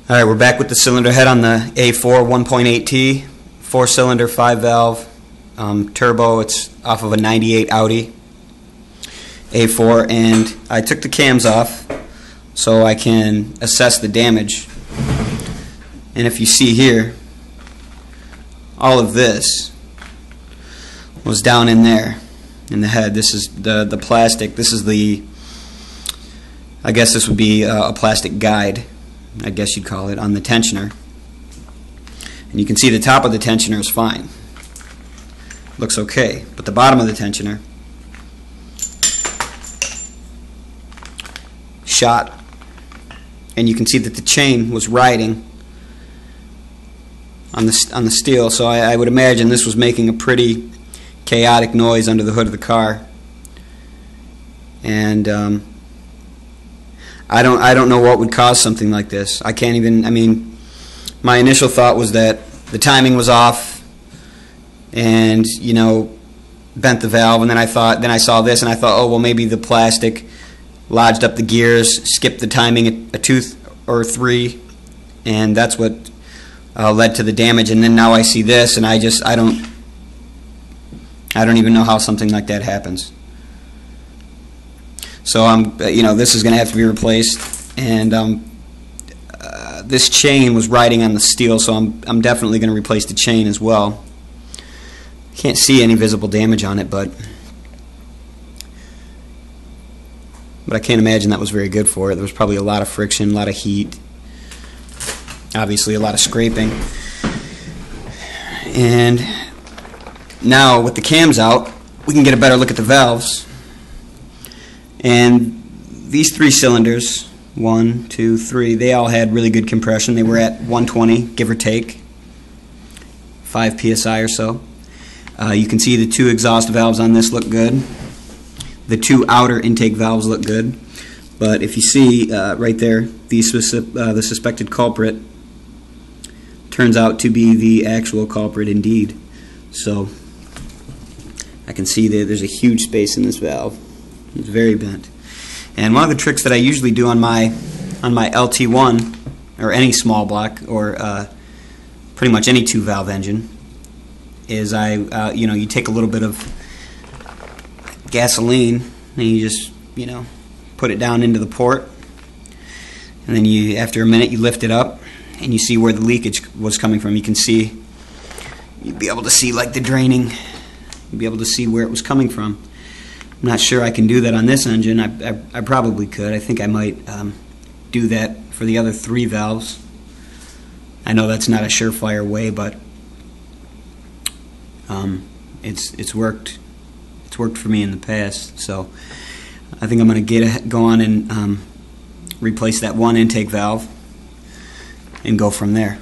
Alright, we're back with the cylinder head on the A4 1.8T, 4-cylinder, 5-valve, turbo. It's off of a 98 Audi A4, and I took the cams off so I can assess the damage. And if you see here, all of this was down in there, in the head. This is the plastic. This is the, I guess this would be a plastic guide, I guess you'd call it, on the tensioner. And you can see the top of the tensioner is fine. Looks okay. But the bottom of the tensioner shot. And you can see that the chain was riding on the steel, so I would imagine this was making a pretty chaotic noise under the hood of the car. And I don't know what would cause something like this. I can't even, I mean, my initial thought was that the timing was off and, you know, bent the valve, and then I saw this and I thought, oh, well, maybe the plastic lodged up the gears, skipped the timing a tooth or three, and that's what led to the damage. And then now I see this, and I don't even know how something like that happens. So this is going to have to be replaced, and this chain was riding on the steel, so I'm definitely going to replace the chain as well. Can't see any visible damage on it, but I can't imagine that was very good for it. There was probably a lot of friction, a lot of heat, obviously a lot of scraping. And now with the cams out, we can get a better look at the valves. And these 3 cylinders, 1, 2, 3, they all had really good compression. They were at 120, give or take, 5 psi or so. You can see the 2 exhaust valves on this look good. The 2 outer intake valves look good. But if you see right there, the suspected culprit turns out to be the actual culprit indeed. So I can see that there's a huge space in this valve. It's very bent. And one of the tricks that I usually do on my LT1 or any small block or pretty much any 2-valve engine is you take a little bit of gasoline and you just put it down into the port, and then after a minute you lift it up and you see where the leakage was coming from. You'd be able to see like the draining. You'd be able to see where it was coming from. I'm not sure I can do that on this engine. I probably could. I think I might do that for the other 3 valves. I know that's not a surefire way, but it's worked. It's worked for me in the past. So I think I'm going to go on and replace that 1 intake valve and go from there.